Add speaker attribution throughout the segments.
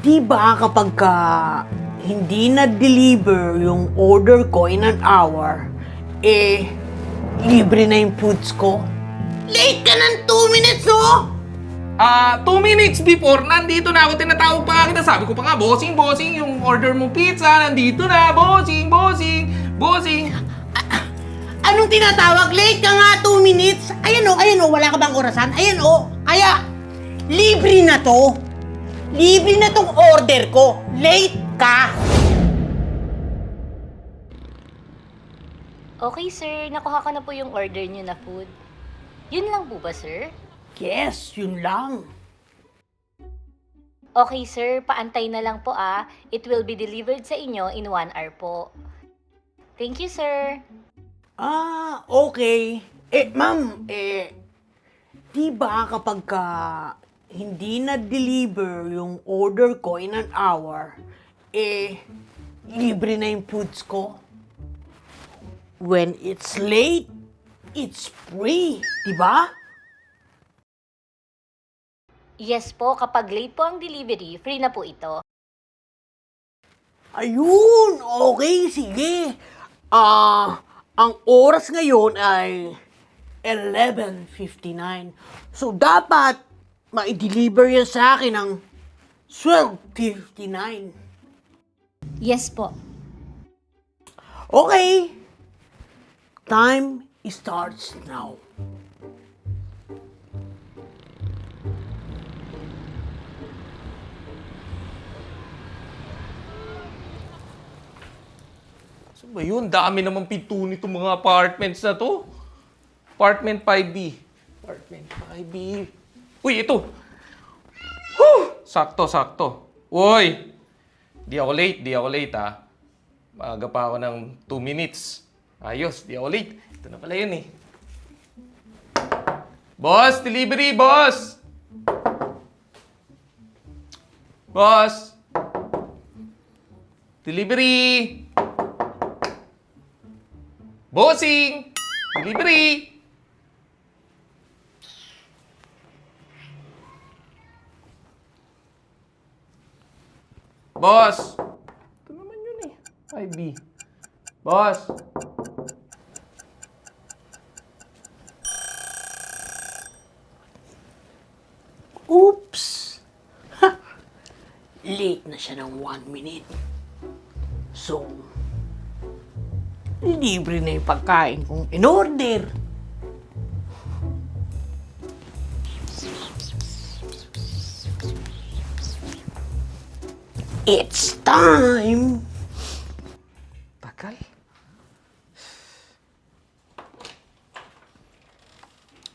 Speaker 1: Di ba kapag hindi na-deliver yung order ko in an hour, libre na yung foods ko? Late ka ng 2 minutes, oh!
Speaker 2: 2 minutes before, nandito na ako, tinatawag pa nga kita. Sabi ko pa nga, bossing, yung order mong pizza, nandito na, bossing.
Speaker 1: Anong tinatawag? Late ka nga 2 minutes? Ayan o, wala ka bang orasan? Ayan o, kaya libre na to. Libre na tong order ko. Late ka.
Speaker 3: Okay, sir. Nakuha ko na po yung order niyo na food. Yun lang po ba, sir?
Speaker 1: Yes, yun lang.
Speaker 3: Okay, sir. Paantay na lang po, ah. It will be delivered sa inyo in 1 hour po. Thank you, sir.
Speaker 1: Okay. Ma'am, di ba kapag hindi na-deliver yung order ko in an hour, libre na yung foods ko? When it's late, it's free, di ba?
Speaker 3: Yes po, kapag late po ang delivery, free na po ito.
Speaker 1: Ayun, okay, sige. Ang oras ngayon ay 11:59. So, dapat ma-deliver yan sa akin ng 12:59.
Speaker 3: Yes po.
Speaker 1: Okay. Time starts now.
Speaker 2: So ba yun? Dami naman pinto nito mga apartments na to. Apartment 5B. Uy, ito! Sakto. Uy! Di ako late ha. Maaga pa ako ng 2 minutes. Ayos, di ako late. Ito na pala yun eh. Boss! Delivery, boss! Boss! Delivery! Bossing! Delivery! Boss! Ito naman yun eh. 5B. Boss!
Speaker 1: Oops! Ha! Late na siya ng 1 minute. So, libre na yung pagkain kong in-order. It's time!
Speaker 2: Tagal.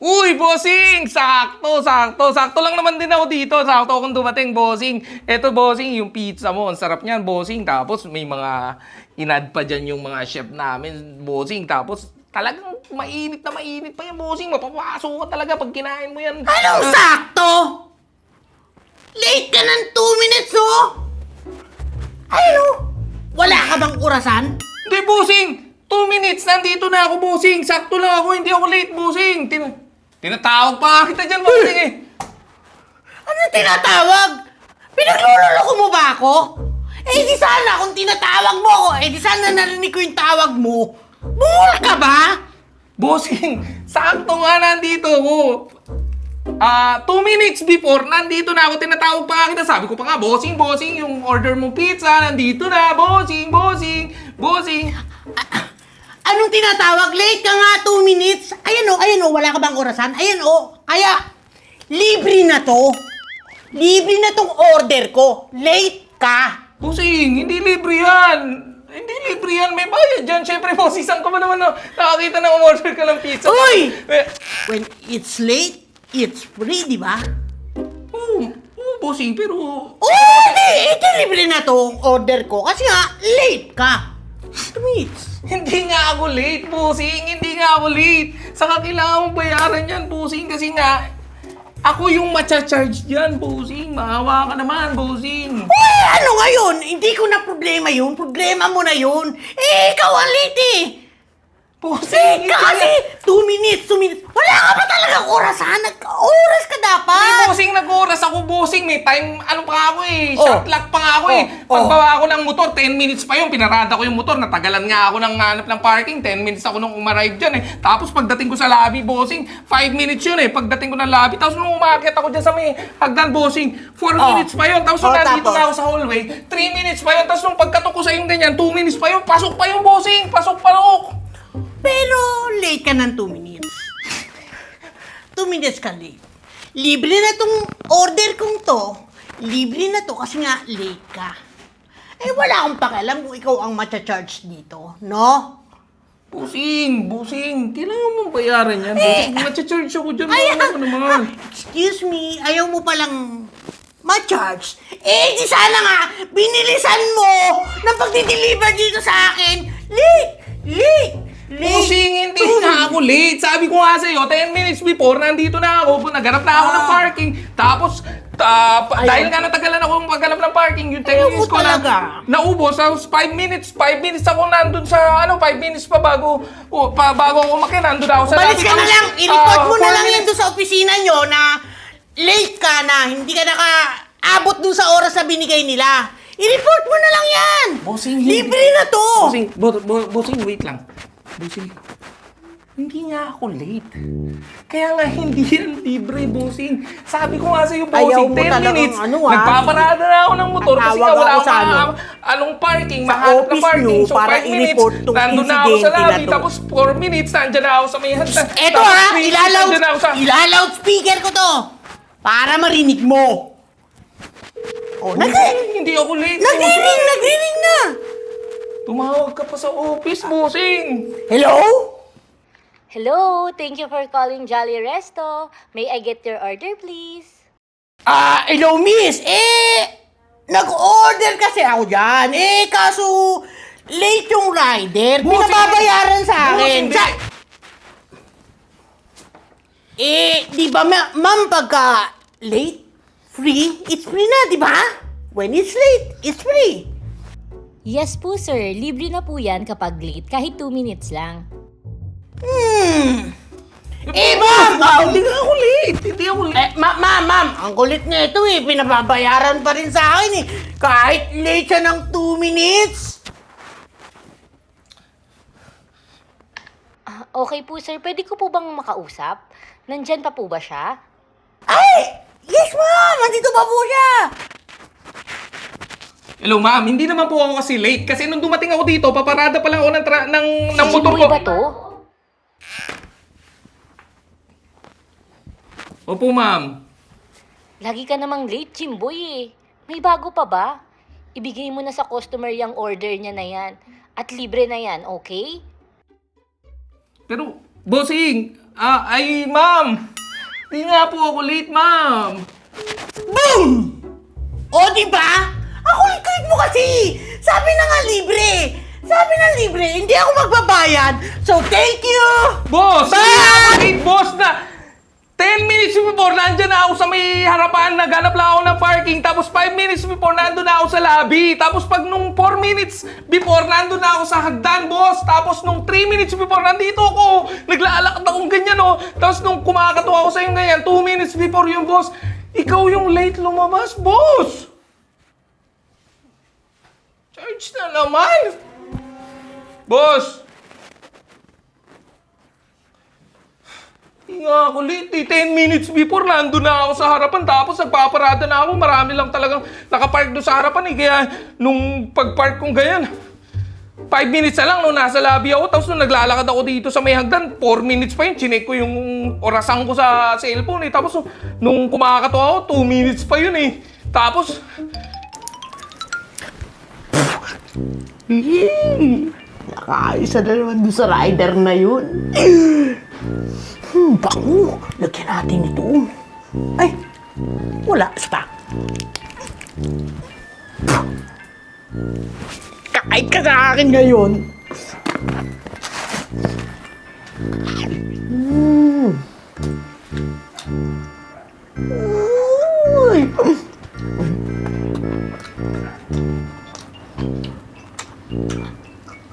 Speaker 2: Uy, bossing! Sakto. Sakto lang naman din ako dito. Sakto akong dumating, bossing. Eto, bossing, yung pizza mo. Ang sarap niyan, bossing. Tapos may mga inad pa dyan yung mga chef namin, bossing. Tapos talagang mainit pa yan, bossing. Mapapasok ka talaga pag kinain mo yan.
Speaker 1: Anong sakto? Late ka ng 2 minutes, oh! Ano? Wala ka bang orasan?
Speaker 2: Hindi, bossing! 2 minutes, nandito na ako, bossing. Sakto lang ako, hindi ako late, bossing. Tinatawag pa nga kita dyan, bossing eh.
Speaker 1: Ano tinatawag? Pinagluloloko mo ba ako? Di sana kung tinatawag mo ako, di sana narinig ko yung tawag mo. Bungol ka ba?
Speaker 2: Bossing, sakto nga nandito ako. 2 minutes before, nandito na ako, tinatawag pa nga kita. Sabi ko pa nga, bossing, yung order mong pizza, nandito na, bossing.
Speaker 1: Anong tinatawag? Late ka nga 2 minutes. Ayan o, wala ka bang orasan? Ayan o, kaya libre na to. Libre na tong order ko. Late ka.
Speaker 2: Bossing, hindi libre yan. May bayad dyan. Siyempre, bossing, saan ka ba naman nakakita na umorder ka ng pizza?
Speaker 1: Uy! When it's late, it's free, di ba?
Speaker 2: Oo, bossing, pero...
Speaker 1: Ito libre na to order ko kasi nga late ka. 2 minutes.
Speaker 2: Hindi nga ako late, bossing. Saka kailangan mong bayaran yan, bossing. Kasi nga, ako yung matcha-charge dyan, bossing. Maawa ka naman, bossing.
Speaker 1: Ano ngayon? Hindi ko na problema yun. Problema mo na yun. Ikaw ang late eh.
Speaker 2: Bossing,
Speaker 1: Late ka kasi! 2 minutes, 2 minutes. Wala ka ba talagang orasan? Oras ka
Speaker 2: May
Speaker 1: dapat!
Speaker 2: bossing, nag-oras ako, bossing. May time, ano pa ako eh.
Speaker 1: Oh.
Speaker 2: Shot lock pa nga ako eh.
Speaker 1: Oh.
Speaker 2: Pagbawa ko ng motor, 10 minutes pa yun. Pinarada ko yung motor. Natagalan nga ako ng hanap ng parking. 10 minutes ako nung umarive dyan eh. Tapos pagdating ko sa lobby, bossing, 5 minutes yun eh. Pagdating ko ng lobby. Tapos nung umakyat ako dyan sa may hagdan, bossing, 4 minutes pa yun. Tapos nung nandito
Speaker 1: tapos?
Speaker 2: na ako sa hallway, 3 minutes pa yun. Tapos nung pagkatok ko sa yung ganyan, 2 minutes pa yun. Pasok pa yung bossing. Pasok pa ako.
Speaker 1: Pero late ka ng 2 minutes. 2 minutes ka late. Libre na tong order kong to. Libre na to kasi nga late ka. Eh wala akong pakialam kung ikaw ang matcha-charge dito, no?
Speaker 2: Bossing, kailangan mong bayaran yan. Bossing, matcha-charge ako dyan. Ano naman?
Speaker 1: Excuse me, ayaw mo palang ma-charge? Eh, di sana nga, binilisan mo ng pagdi-deliver dito sa akin. Late!
Speaker 2: Bossing, hindi na ako late. Sabi ko nga sa'yo, 10 minutes before, nandito na ako. Naghanap na ako ng parking. Tapos, dahil nga natagalan ako maghanap ng parking, yung 10
Speaker 1: Ayaw
Speaker 2: minutes
Speaker 1: mo
Speaker 2: ko na
Speaker 1: talaga.
Speaker 2: naubos. Tapos 5 minutes ako nandun sa, 5 minutes pa bago ako umakyat, nandun ako sa
Speaker 1: Balis
Speaker 2: lobby.
Speaker 1: ka na
Speaker 2: Tapos,
Speaker 1: lang, i-report mo
Speaker 2: 4
Speaker 1: na lang yan
Speaker 2: minutes.
Speaker 1: doon sa opisina nyo na late ka na, hindi ka naka-abot doon sa oras na binigay nila. I-report mo na lang yan!
Speaker 2: Bossing, hindi.
Speaker 1: Libre na to!
Speaker 2: Bossing, wait lang. Bossing, hindi nga ako late. Kaya nga hindi yan libre, bossing. Sabi ko nga sa'yo,
Speaker 1: Ayaw
Speaker 2: bossing,
Speaker 1: mo
Speaker 2: 10
Speaker 1: talagang
Speaker 2: minutes.
Speaker 1: ano, ah.
Speaker 2: Nagpaparada na ako ng motor kasi nga
Speaker 1: Tatawag
Speaker 2: wala
Speaker 1: ako sa
Speaker 2: akong anong parking,
Speaker 1: sa
Speaker 2: mahanap na
Speaker 1: office
Speaker 2: parking.
Speaker 1: nyo
Speaker 2: So
Speaker 1: para
Speaker 2: 5 minutes,
Speaker 1: i-report tong
Speaker 2: nandun na ako sa
Speaker 1: insidente na
Speaker 2: lobby.
Speaker 1: to.
Speaker 2: Tapos 4 minutes, nandyan na ako sa may handa.
Speaker 1: Eto
Speaker 2: Tapos
Speaker 1: ha,
Speaker 2: 3 minutes, nandyan na ako sa...
Speaker 1: loudspeaker ko to para marinig mo. Oh,
Speaker 2: Hindi ako late, bossing.
Speaker 1: nagriring na.
Speaker 2: Tumawag ka pa sa office, bossing.
Speaker 1: Hello?
Speaker 3: Hello, thank you for calling Jolly Resto. May I get your order, please?
Speaker 1: Hello miss. Nag-order kasi ako dyan. Kaso late yung rider.
Speaker 2: Bossing,
Speaker 1: Pinababayaran sa akin.
Speaker 2: bossing,
Speaker 1: Di ba ma'am pagka late, free, it's free na, di ba? When it's late, it's free.
Speaker 3: Yes po, sir. Libre na po yan kapag late, kahit 2 minutes lang.
Speaker 1: Ma'am!
Speaker 2: Hindi nga ako late. Hindi ako late.
Speaker 1: Ma'am, ang kulit na ito pinababayaran pa rin sa akin kahit late siya ng 2 minutes.
Speaker 3: Okay po, sir. Pwede ko po bang makausap? Nandyan pa po ba siya?
Speaker 1: Yes ma'am! Nandito pa po siya!
Speaker 2: Hello, ma'am. Hindi naman po ako kasi late. Kasi nung dumating ako dito, paparada pa lang ako ng motor ko.
Speaker 3: Jimboy ba to?
Speaker 2: Opo, ma'am.
Speaker 3: Lagi ka namang late, Jimboy eh. May bago pa ba? Ibigay mo na sa customer yung order niya na yan. At libre na yan, okay?
Speaker 2: Pero, bossing, ma'am. Hindi nga po ako late, ma'am.
Speaker 1: Boom! O, di ba? Ang kulit-kulit mo kasi! Sabi na nga libre! Sabi na libre, hindi ako magbabayad! So, thank you!
Speaker 2: Boss!
Speaker 1: Bye!
Speaker 2: Hindi nga ako late, boss, na 10 minutes before, nandyan na ako sa may harapan, naghanap lang ako ng parking, tapos 5 minutes before, nandun na ako sa lobby, tapos pag nung 4 minutes before, nandun na ako sa hagdan, boss, tapos nung 3 minutes before, nandito ako, naglalakad akong ganyan, oh, tapos nung kumakatuwa ako sa yung ganyan, 2 minutes before yung boss, ikaw yung late lumabas, boss! Charge na naman! Boss! Hindi nga ako late eh. 10 minutes before, nandun na ako sa harapan. Tapos nagpaparada na ako. Marami lang talagang nakapark doon sa harapan eh. Kaya nung pagpark kong ganyan, 5 minutes na lang nung nasa lobby ako. Tapos nung naglalakad ako dito sa may hagdan, 4 minutes pa yun. Chinek ko yung orasan ko sa cellphone eh. Tapos nung kumakatawa ako, 2 minutes pa yun eh. Tapos...
Speaker 1: Nakaisa na naman doon sa rider na yun. Bango. Lagyan natin ito. Ay, wala. Stock. Kahit ka sa akin ngayon. Uy.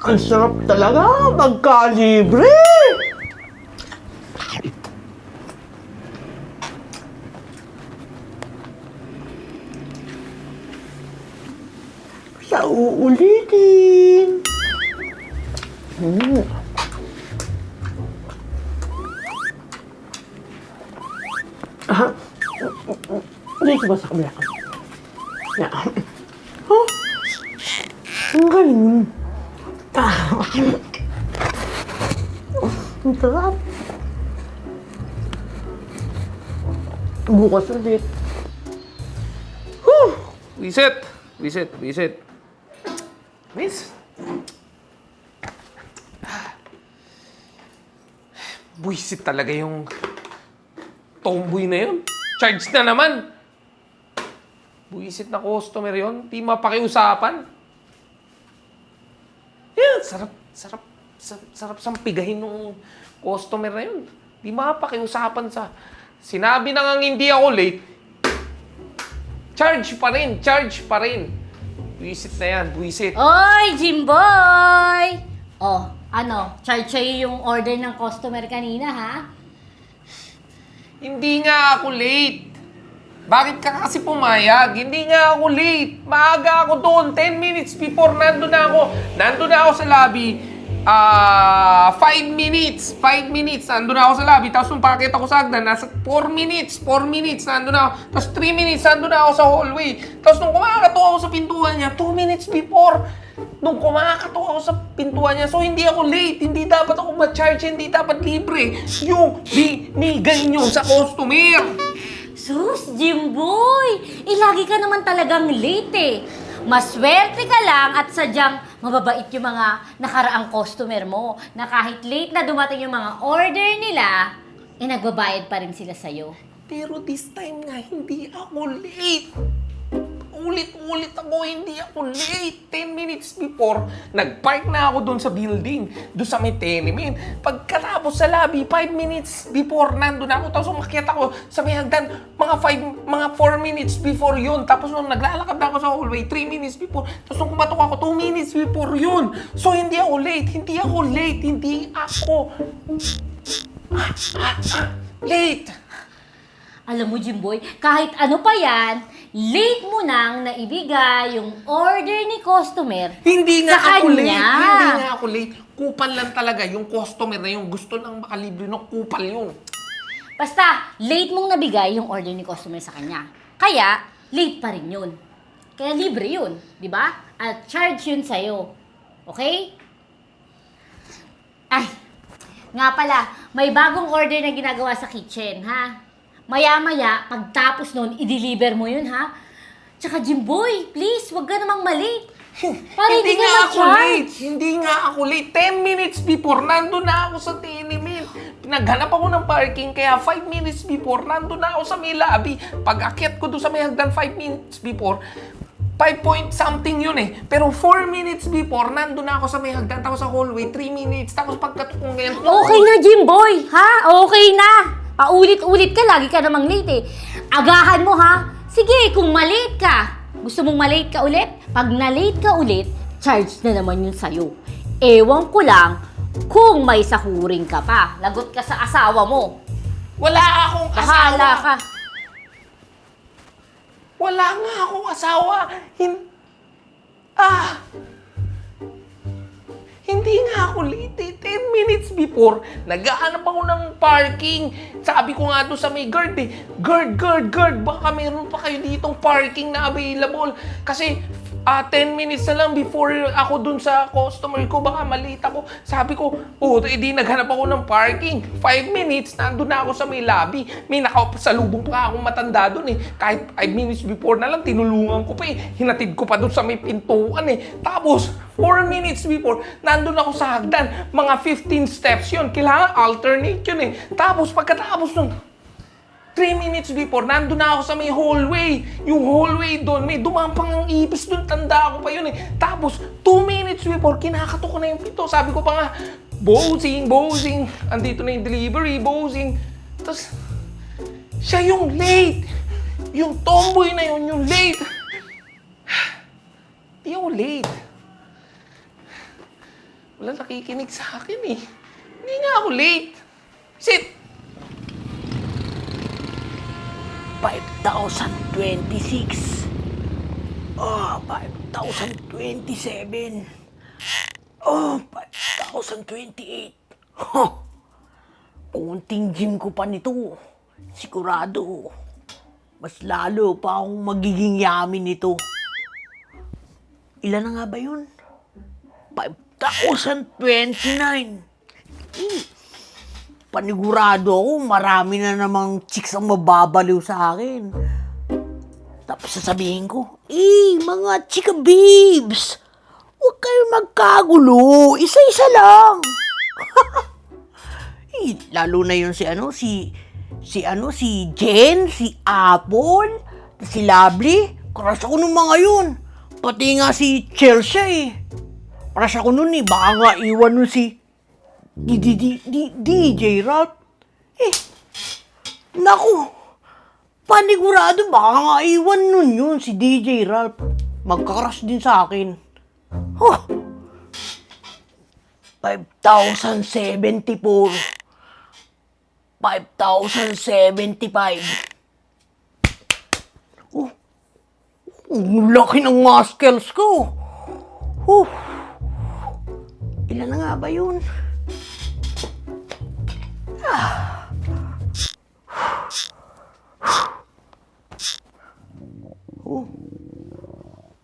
Speaker 1: Ang sarap talaga magka-libre! Sa uulitin. Ah, dito ba sa kabila? Yeah. Oh, ang galing. Ang sarap. Bukas ulit.
Speaker 2: Reset. Reset. Reset. Miss. Buisit talaga yung tomboy na yun. Charge na naman. Buisit na customer yun. Di mapakiusapan. Yan, sarap sampigahin nung customer na yun. Di mapakiusapan sa... Sinabi na nga hindi ako late. Charge pa rin. Buisit na yan, buisit.
Speaker 3: Oy, Jimboy! Oh, ano? Charge sa'yo yung order ng customer kanina, ha?
Speaker 2: Hindi nga ako late. Bakit ka kasi pumayag? Hindi nga ako late. Maaga ako doon. 10 minutes before nandun na ako. Nandun na ako sa lobby. 5 minutes. 5 minutes. Nandun na ako sa lobby. Tapos nung pakita ko sa hagdan, nasa 4 minutes. 4 minutes. Nandun na ako. Tapos 3 minutes. Nandun na ako sa hallway. Tapos nung kumakato ako sa pintuan niya, 2 minutes before. Nung kumakato ako sa pintuan niya. So hindi ako late. Hindi dapat ako ma-charge. Hindi dapat libre. Yung binigay nyo sa customer.
Speaker 3: Sus, Jimboy! Lagi ka naman talagang late eh. Maswerte ka lang at sadyang mababait yung mga nakaraang customer mo na kahit late na dumating yung mga order nila, nagbabayad pa rin sila sa'yo.
Speaker 2: Pero this time nga, hindi ako late. Ulit-ulit ako, hindi ako late. 10 minutes before, nag-park na ako doon sa building, doon sa may tenement. Pagkatapos sa lobby, 5 minutes before, nandun ako. Tapos umakyat ako sa may hagdan, mga 4 minutes before yun. Tapos nung naglalakad na ako sa hallway, 3 minutes before. Tapos nung kumatok ako, 2 minutes before yun. So hindi ako late, late.
Speaker 3: Alam mo, Jimboy, kahit ano pa yan, late mo nang naibigay yung order ni customer
Speaker 2: Hindi nga
Speaker 3: sa
Speaker 2: ako
Speaker 3: kanya.
Speaker 2: late. Hindi nga ako late. Kupal lang talaga yung customer na yung gusto lang makalibre ng kupal yun.
Speaker 3: Basta, late mong nabigay yung order ni customer sa kanya. Kaya, late pa rin yun. Kaya libre yun, di ba? At charge yun sa'yo. Okay? Ay, nga pala, may bagong order na ginagawa sa kitchen, ha? Maya-maya, pagtapos nun, i-deliver mo yun, ha? Tsaka, Jimboy, please, wag ka namang malate. Para
Speaker 2: Hindi
Speaker 3: ka
Speaker 2: nga ako
Speaker 3: ma-charge.
Speaker 2: late. Hindi nga ako late. 10 minutes before, nandun na ako sa tenement. Pinaghanap ako ng parking, kaya 5 minutes before, nandun na ako sa may lobby. Pag akyat ko doon sa may hagdan 5 minutes before, 5 point something yun eh. Pero 4 minutes before, nandun na ako sa may hagdan, tapos sa hallway, 3 minutes, tapos pagkatok ko ngayon.
Speaker 3: Okay na, Jimboy, ha? Okay na. Paulit-ulit ka, lagi ka namang late eh. Agahan mo, ha? Sige, kung malate ka, gusto mong malate ka ulit? Pag na-late ka ulit, charge na naman yun sa'yo. Ewan ko lang kung may sahuring ka pa. Lagot ka sa asawa mo.
Speaker 2: Wala akong asawa.
Speaker 3: Bahala ka.
Speaker 2: Wala nga akong asawa. Hindi nga ako late eh. 10 minutes before, nag-aanap ako ng parking. Sabi ko nga doon sa may guard eh, guard, baka meron pa kayo ditong parking na available. Kasi 10 minutes na lang before ako dun sa customer ko, baka malate ako. Sabi ko, edi naghanap ako ng parking. 5 minutes, nandun na ako sa may lobby. May nakasalubong pa akong matanda dun eh. Kahit 5 minutes before na lang, tinulungan ko pa eh. Hinatid ko pa dun sa may pintuan eh. Tapos, 4 minutes before, nandun ako sa hagdan. Mga 15 steps yun. Kailangan alternate yun eh. Tapos, pagkatapos nun, 3 minutes before, nandun na ako sa may hallway. Yung hallway doon, may dumampang ang ipis doon. Tanda ko pa yun eh. Tapos, 2 minutes before, kinakato ko na yung pinto. Sabi ko pa nga, bossing. Andito na yung delivery, bossing. Tapos, siya yung late. Yung tomboy na yun, yung late. Di ako late. Wala nakikinig sa akin eh. Hindi nga ako late. Sit!
Speaker 1: 5,026. Oh, 5,027. Oh, 5,028. Huh. Kunting gym ko pa nito. Sigurado. Mas lalo pa akong magiging yummy nito. Ilan na nga ba yun? 5,029. Panigurado ako, marami na namang chicks ang mababaliw sa akin. Tapos sasabihin ko, mga chika babes, huwag kayong magkagulo, isa-isa lang. Lalo na yun si Jen, si Apple, si Lovely, crush ako nung mga yun. Pati nga si Chelsea crush ako nun baka nga iwan nun si DJ Ralph. Naku, panigurado baka nga iwan nun yun si DJ Ralph. Magkakrush din sa akin. 5,074. 5,075. Ang laki ng muscles ko. Ilan na nga ba yun?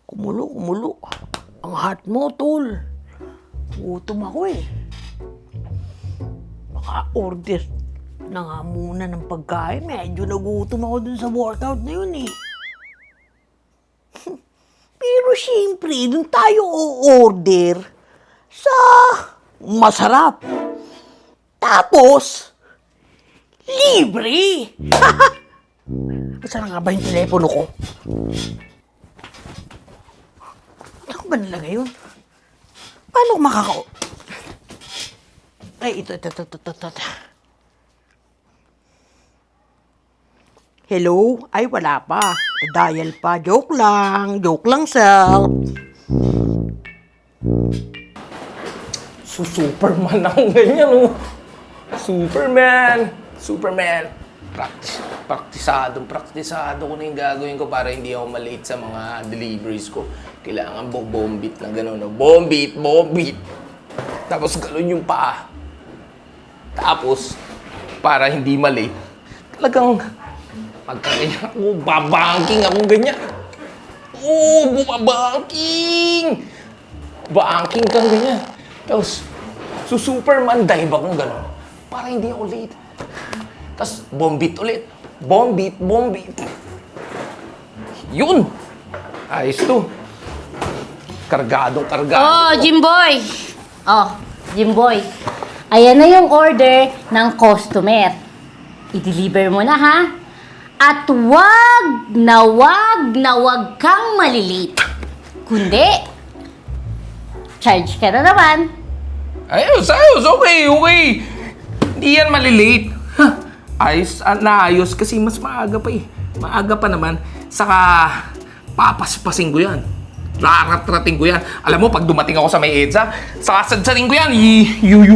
Speaker 1: Kumulo. Ang hot mo, tol. Gutom ako Maka-order na nga muna ng pagkain. Medyo nagutom ako dun sa workout na yun Pero siyempre, dun tayo o-order sa masarap. Tapos, libre! Saan nga ba yung telepono ko? Ano ba nalagay yun? Paano ko makaka... Ay, ito. Hello? Ay, wala pa. Dial pa. Joke lang, self.
Speaker 2: Superman ako ganyan, Superman. Praktisado ko na yung gagawin ko para hindi ako malate sa mga deliveries ko. Kailangan bombit na gano'n, Bombit. Tapos galon yung paa. Tapos, para hindi malate, talagang pagkakaya ako, babangking ako ganyan. Bumabangking! Bangking kang ganyan. Tapos, Superman dive akong gano'n. Para hindi ako late. Tapos, bombit ulit. Bombit. Yun! Ayos to. Kargado.
Speaker 3: Jimboy. Ayan na yung order ng customer. I-deliver mo na, ha? At wag kang malilate. Kundi, charge ka na naman.
Speaker 2: Ayos. Okay. Hindi yan malilate. Naayos kasi mas maaga pa Maaga pa naman. Saka, papaspasin ko yan. Rarat-rating ko yan. Alam mo, pag dumating ako sa may EDSA, sasadsarin ko yan.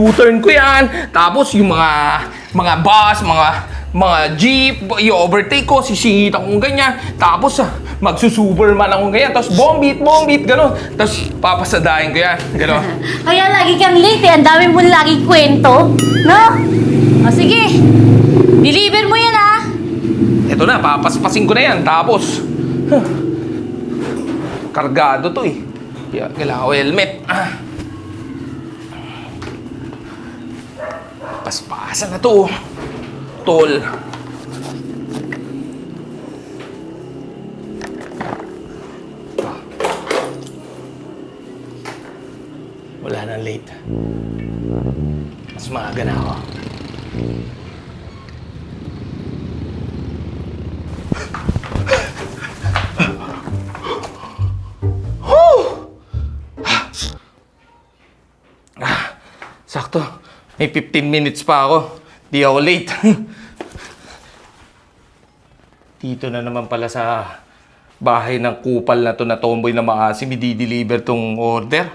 Speaker 2: U-turn ko yan. Tapos, yung mga bus, mga jeep, i-overtake ko, sisingit akong ganyan. Tapos, magsusuperman akong ganyan. Tapos, bombit, gano'n. Tapos, papasadahin ko yan. Gano'n.
Speaker 3: Kaya lagi kang late Ang dami mo lagi kwento. No? O sige. Deliver mo yan, ha?
Speaker 2: Ito na, papaspasin ko na yan. Tapos, kargado to kailangan ko helmet. Paspasan na to. Tol. Wala nang late. Mas maaga na ako. Sakto. May 15 minutes pa ako. Di ako late. Dito na naman pala sa bahay ng kupal na to na tomboy na maasim, i-deliver tong order.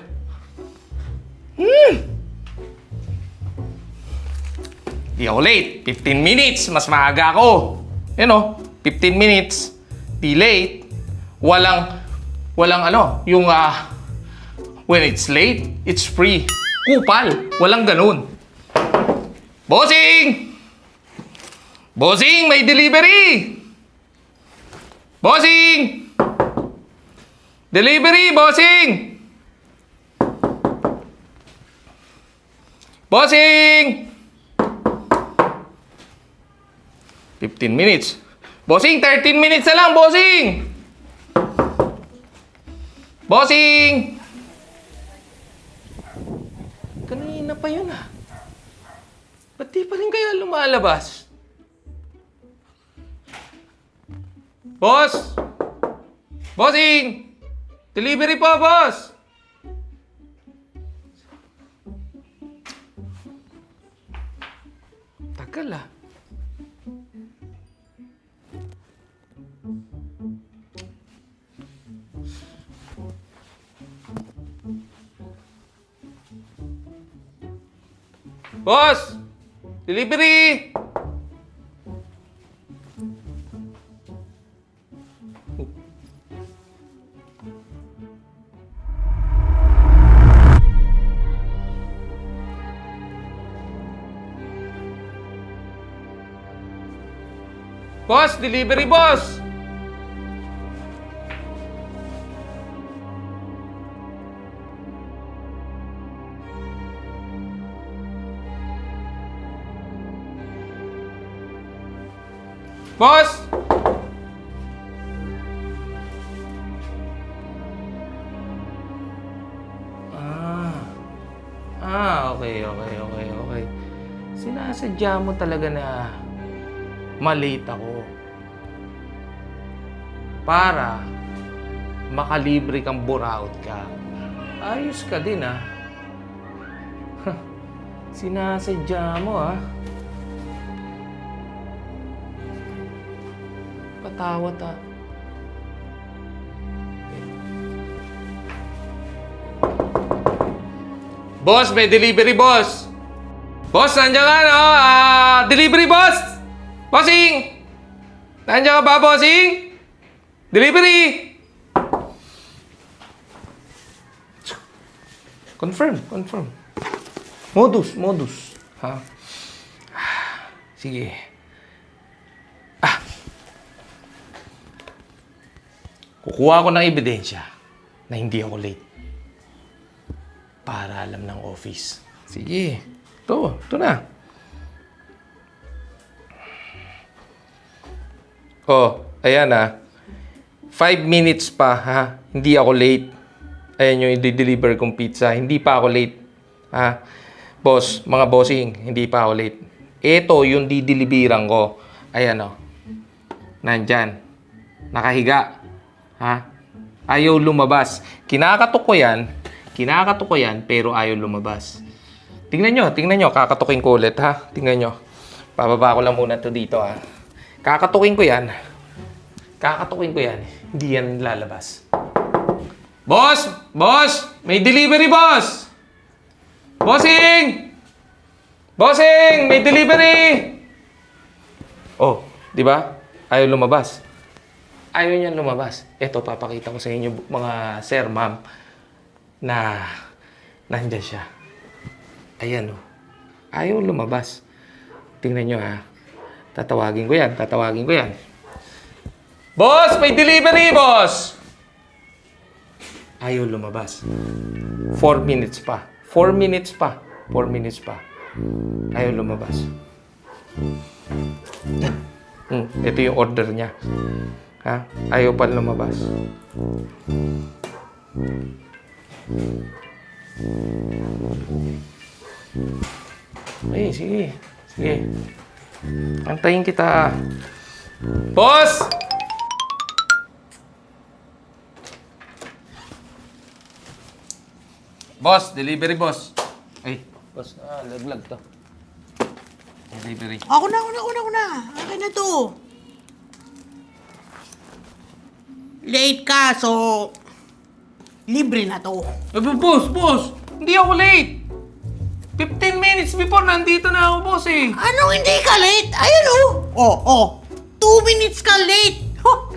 Speaker 2: Di ako late. 15 minutes. Mas maaga ako. 15 minutes. Di late. Walang ano, yung when it's late, it's free. Kupal. Walang ganun. Bossing! Bossing, may delivery! Bossing! Delivery, bossing! Bossing! 15 minutes. Bossing, 13 minutes na lang, bossing! Bossing! Kanina pa yun Ba't di pa rin kaya lumalabas? Boss! Bossing! Delivery po, boss! Tagal Boss! Delivery! Boss! Delivery, boss! Boss! Okay. Sinasadya mo talaga na malate ako para makalibre kang buraot ka. Ayos ka din Sinasadya mo Patawat Boss, may delivery, boss! Boss, nandiyan ka, delivery, boss! Bossing! Nandiyan ka ba, bossing? Delivery! Confirm. Modus. Sige. Kukuha ko ng ebidensya na hindi ako late. Para alam ng office. Sige. Ito na. Ayan 5 minutes pa, Hindi ako late. Ayan yung i-deliver kong pizza. Hindi pa ako late. Boss, mga bossing, hindi pa ako late. Ito yung dideliveran ko. Ayan Nandyan. Nakahiga. Ayaw lumabas. Kinakatok ko yan, pero ayaw lumabas. Tingnan nyo. Kakatukin ko ulit, Tingnan nyo. Bababa ko lang muna to dito, Kakatukin ko yan. Hindi yan lalabas. Boss! May delivery, boss! Bossing! May delivery! Di ba? Ayaw lumabas. Ayaw niyan lumabas. Ito, papakita ko sa inyo, mga sir, ma'am, na nandyan siya. Ayan, Ayaw lumabas. Tingnan nyo, Tatawagin ko yan. Boss! May delivery, boss! Ayaw lumabas. 4 minutes pa. Ayaw lumabas. Ito yung order niya. Ayaw pa lumabas. Sige. Antayin kita. Boss! Boss, delivery, boss. Boss, laglag to. Delivery.
Speaker 1: Ako na. Akin na to. Late ka, so libre na to.
Speaker 2: Boss! Hindi ako late! 15 minutes before, nandito na ako, boss eh.
Speaker 1: Anong hindi ka late? Ayan oh. 2 minutes ka late.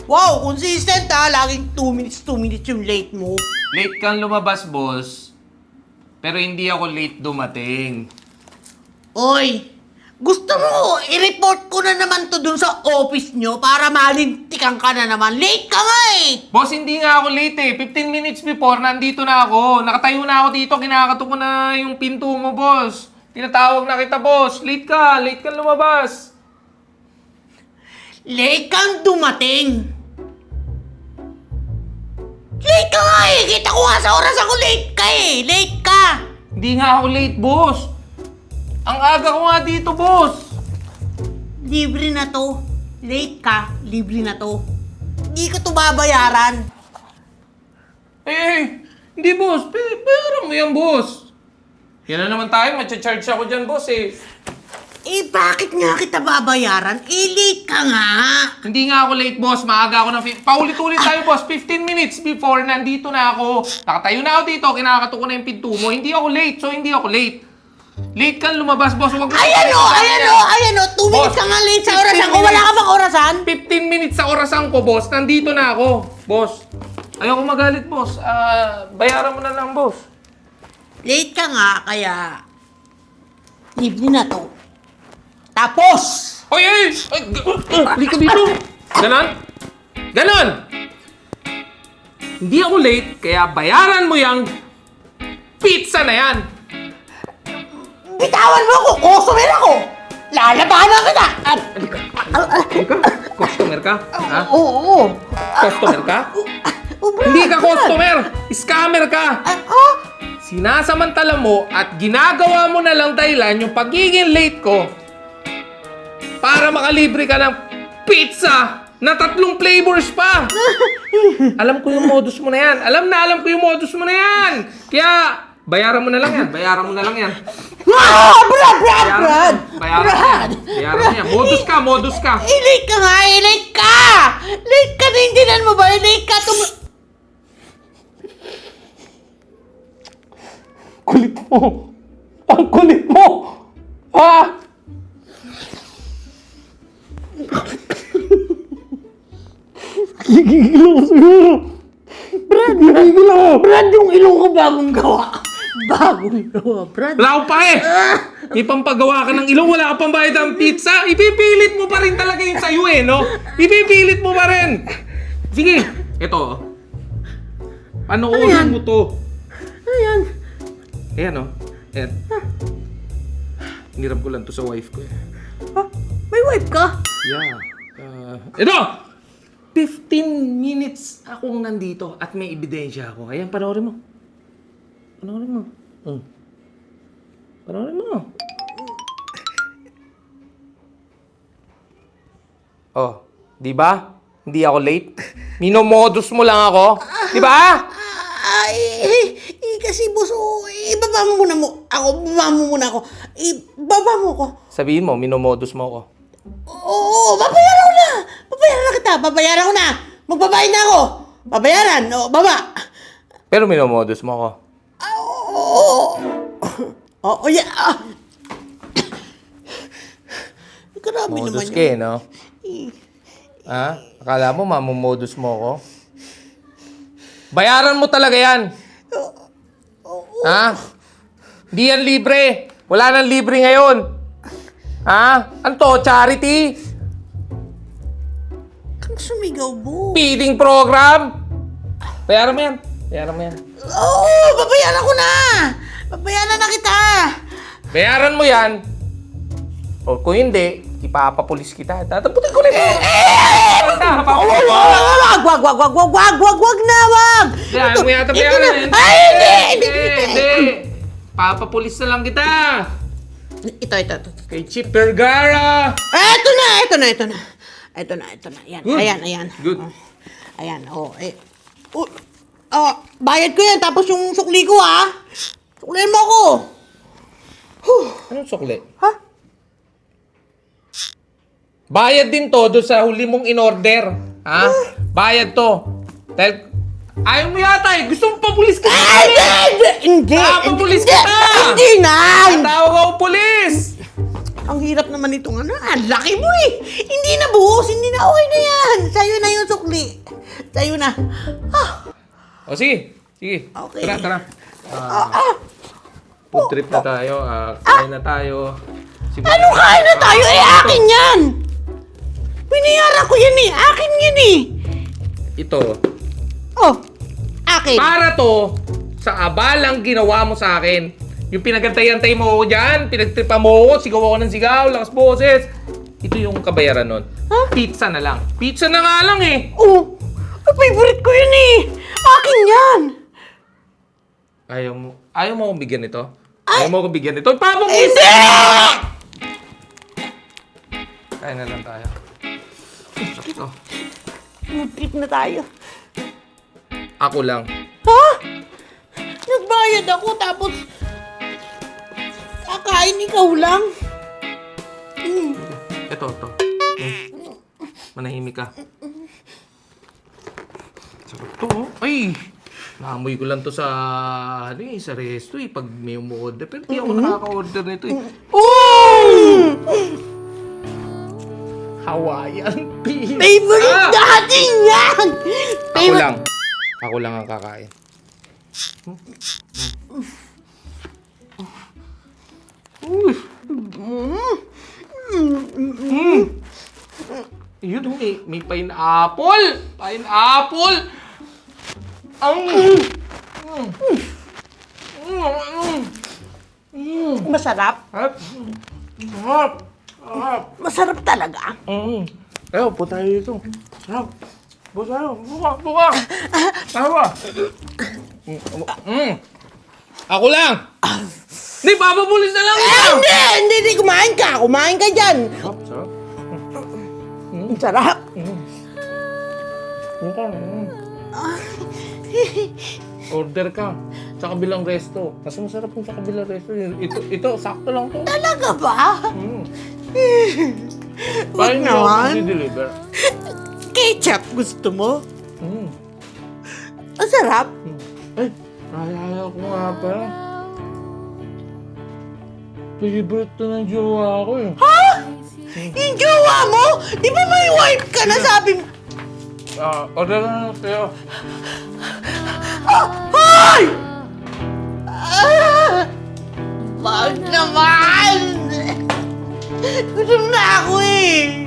Speaker 1: Wow, consistent ha. Laging 2 minutes yung late mo.
Speaker 2: Late kang lumabas, boss. Pero hindi ako late dumating.
Speaker 1: Oy, gusto mo i-report ko na naman to dun sa office nyo para malintikan ka na naman. Late ka nga eh.
Speaker 2: Boss, hindi nga ako late eh. 15 minutes before, nandito na ako. Nakatayo na ako dito, kinakato ko na yung pinto mo, boss. Tinatawag na kita, boss. Late ka lumabas.
Speaker 1: Late kang dumating. Late ka nga eh. Kita ko nga sa oras ako late ka eh. Late ka.
Speaker 2: Hindi nga ako late, boss. Ang aga ko nga dito, boss.
Speaker 1: Libre na to. Late ka, libre na to. Hindi ko to babayaran.
Speaker 2: Hindi, boss. Bayaran mo yan, boss. Yan na naman tayo. Matcha-charge ako dyan, boss eh.
Speaker 1: Eh, bakit nga kita babayaran? Eh, late ka nga.
Speaker 2: Hindi nga ako late, boss. Maaga ako ng... Paulit-ulit tayo, boss. 15 minutes before, nandito na ako. Nakatayo na ako dito. Kinakato ko na yung pinto mo. Hindi ako late, so hindi ako late. Late kang lumabas, boss. Huwag mo...
Speaker 1: Ayan o. 2 minutes ka nga late sa
Speaker 2: 15
Speaker 1: orasan ko. Wala ka bang orasan?
Speaker 2: 15 minutes sa orasan ko, boss. Nandito na ako, boss. Ayoko magalit, boss. Bayaran mo na lang, boss.
Speaker 1: Late ka nga, kaya... Libre na to. Tapos!
Speaker 2: Ay! Halika dito. Ganon! Hindi ako late, kaya bayaran mo yung pizza na yan.
Speaker 1: Bitawan mo ako! Customer ako! Lalabanan kita!
Speaker 2: Halika. Customer ka? Ha?
Speaker 1: Oo.
Speaker 2: Customer ka? Hindi ka customer! Scammer ka! Sinasamantala mo at ginagawa mo na lang dahilan yung pagiging late ko para makalibre ka ng pizza na 3 flavors pa! Alam ko yung modus mo na yan. Alam ko yung modus mo na yan. Kaya, bayaran mo na lang yan. Bayaran mo yan.
Speaker 1: Brad!
Speaker 2: Bayaran mo yan. Modus ka.
Speaker 1: Late ka nga! Late ka! Late ka din, dinan mo ba? Late ka!
Speaker 2: Kulit mo. Ang kulit mo. Gigigil ako sa'yo.
Speaker 1: Brad, yung ilong ko bagong gawa. Brad.
Speaker 2: Wala ko pa eh. May pampagawa ka ng ilong, wala ka pang bayad ng pizza. Ipipilit mo pa rin talaga yung sa'yo eh, no? Ipipilit mo pa rin. Sige, ito. Panoorin mo to.
Speaker 1: Ayan.
Speaker 2: Ayan, no? Ayan. Hiniram ko lang to sa wife ko eh.
Speaker 1: May wife ka?
Speaker 2: Yeah. Ito! 15 minutes akong nandito at may ebidensya ako. Ayan, panoorin mo. Panoorin mo. Oh, di ba? Hindi ako late. Minomodus mo lang ako. Di ba?
Speaker 1: Kasi boss, ibaba mo muna ako.
Speaker 2: Sabihin mo, minomodus mo ako.
Speaker 1: Oo, babayaran ko na. Babayaran ko na. Magbabayad na ako. Babayaran. O, baba.
Speaker 2: Pero minomodus mo ako.
Speaker 1: Oo, yeah. Grabe naman
Speaker 2: Modus ka eh, no? Ha? Akala mo, mamomodus mo ako? Bayaran mo talaga yan. Ha? Hindi yan libre. Wala nang libre ngayon. Ha? Ano to? Charity?
Speaker 1: Kang sumigaw, bo.
Speaker 2: Feeding program? Bayaran mo yan.
Speaker 1: Oo, babayaran ko na. Babayaran na kita.
Speaker 2: Bayaran mo yan. O kung hindi, ipapapulis kita. Tataputin ko rin mo.
Speaker 1: Wag na.
Speaker 2: Bayaran mo yata, bayaran.
Speaker 1: Ay, hindi.
Speaker 2: Papapulis na lang kita.
Speaker 1: Ito.
Speaker 2: Kay Chip Vergara.
Speaker 1: Ito na. Yan.
Speaker 2: Good.
Speaker 1: Ayan.
Speaker 2: Good.
Speaker 1: Ayan, bayad ko yan, tapos yung sukli ko, ha? Suklihan mo ako.
Speaker 2: Anong sukli?
Speaker 1: Ha?
Speaker 2: Bayad din to doon sa huli mong in-order. Ha? Bayad to. Dahil ayaw mo yata eh. Gusto mo papulis ka.
Speaker 1: Ay, Hindi!
Speaker 2: Papapulis
Speaker 1: Hindi!
Speaker 2: kita!
Speaker 1: Hindi na!
Speaker 2: Tawag ako pulis!
Speaker 1: Ang hirap naman itong ano. Ang laki mo eh! Hindi na buhos! Hindi na okay na yan! Sa'yo na yung sukli. Sa'yo na. Ah,
Speaker 2: O sige, sige.
Speaker 1: Okay.
Speaker 2: Tara. Food trip na tayo. Kain na tayo. Siguro-
Speaker 1: Anong kain na tayo? Eh, akin yan! Binayaran ko yan eh! Akin yan eh!
Speaker 2: Ito.
Speaker 1: Oh, akin.
Speaker 2: Para to sa abalang ginawa mo sa akin. Yung pinagantay-antay mo ako dyan, pinagtripa mo ako, sigaw ako ng sigaw, lakas boses. Ito yung kabayaran nun.
Speaker 1: Huh?
Speaker 2: Pizza na lang. Pizza na nga lang eh.
Speaker 1: Oh, favorite ko yun eh! Akin yan!
Speaker 2: Ayaw mo akong bigyan nito? Ayaw mo akong bigyan nito? Papapulis!
Speaker 1: Hindi!
Speaker 2: Kain na lang tayo. Sakto.
Speaker 1: Mag-trip na tayo.
Speaker 2: Ako lang.
Speaker 1: Ha? Nagbayad ako tapos kakain ikaw lang?
Speaker 2: Ito. Manahimik ka. Sakto. Ay! Naamoy ko lang to sa sa resto pag may umu-order. Pero di ako nakaka-order nito Hawaiian pizza.
Speaker 1: Favorite natin yan!
Speaker 2: Ako lang ang kakain. Yun, may pineapple! Pineapple!
Speaker 1: Masarap.
Speaker 2: Sarap!
Speaker 1: Masarap talaga.
Speaker 2: Ayaw, po tayo dito. Sarap. Po tayo. Buka. Tawa. Ako lang! Hindi, papapulis na lang ito!
Speaker 1: Hindi, kumain ka. Kumain ka dyan.
Speaker 2: Sarap.
Speaker 1: Sarap.
Speaker 2: Order ka sa kabilang resto. Mas masarap yung sa kabilang resto. Ito, sakto lang to.
Speaker 1: Talaga ba? Wag
Speaker 2: Paano nyo ako
Speaker 1: naman.
Speaker 2: deliver?
Speaker 1: Ketchup gusto mo? Ang sarap.
Speaker 2: Ay, naalala ko nga pala. Favorite to ng jowa ko eh.
Speaker 1: Ha? Yung jowa mo? Di ba may wife ka na sabi mo?
Speaker 2: Order na lang sa'yo.
Speaker 1: Hoy! Wag naman! Gutom na ako eh!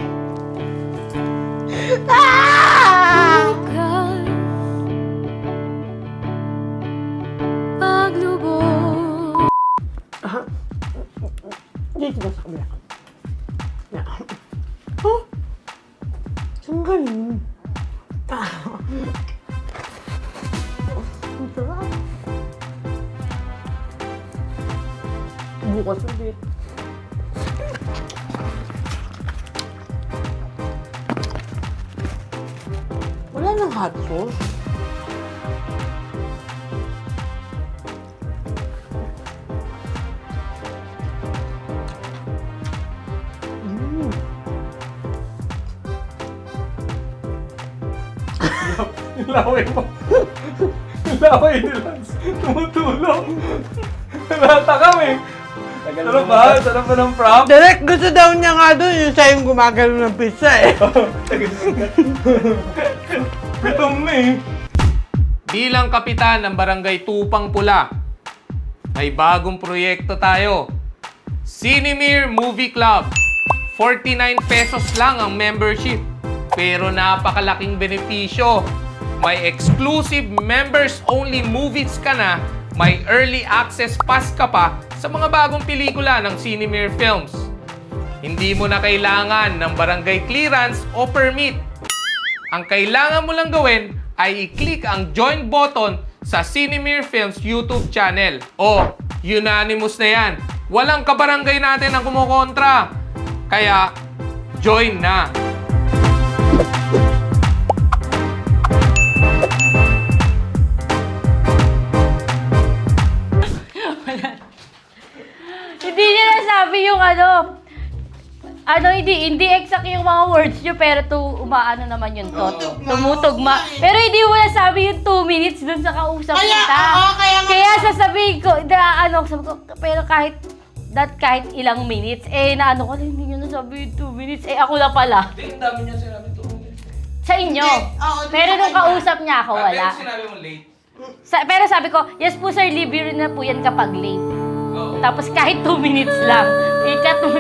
Speaker 1: Dito ba sa kamera? Oh! Saan galing? Ang sarap. Bukas ulit. Wala nang hot sauce.
Speaker 2: Laway mo. Laway ni Lance. Tumutulong. Natakam eh. Sarap ba? Sarap ba ng prop?
Speaker 1: Direk, gusto daw niya nga doon yung sa'yong gumagalo ng pizza eh.
Speaker 2: Gutom na eh. Bilang kapitan ng Barangay Tupang Pula, may bagong proyekto tayo. Cinemere Movie Club. 49 pesos lang ang membership. Pero napakalaking benepisyo. May exclusive members-only movies ka na, may early access pass ka pa sa mga bagong pelikula ng Cinemere Films. Hindi mo na kailangan ng barangay clearance o permit. Ang kailangan mo lang gawin ay i-click ang join button sa Cinemere Films YouTube channel. O, unanimous na yan. Walang kabarangay natin ang kumukontra. Kaya, join na!
Speaker 3: Hindi niya nasabi yung hindi exact yung mga words nyo, pero umaano naman yun to. Tumutugma. Pero hindi mo nasabi yung 2 minutes dun sa kausap
Speaker 1: Kaya,
Speaker 3: kita.
Speaker 1: oo, kaya nga.
Speaker 3: Kaya sa Tapos sabi ko, pero kahit ilang minutes, naano ko, hindi nyo nasabi 2 minutes, ako na pala.
Speaker 2: Hindi, ang dami niya sinabi 2 minutes.
Speaker 3: Sa inyo.
Speaker 1: Hindi, oo,
Speaker 3: Pero
Speaker 1: sa
Speaker 3: nung
Speaker 1: kanya.
Speaker 3: kausap niya ako, wala.
Speaker 2: Pero sinabi mo late.
Speaker 3: Pero sabi ko, yes po sir, libre na po yan kapag late.
Speaker 2: Oo.
Speaker 3: Tapos kahit 2 minutes lang. Ika 2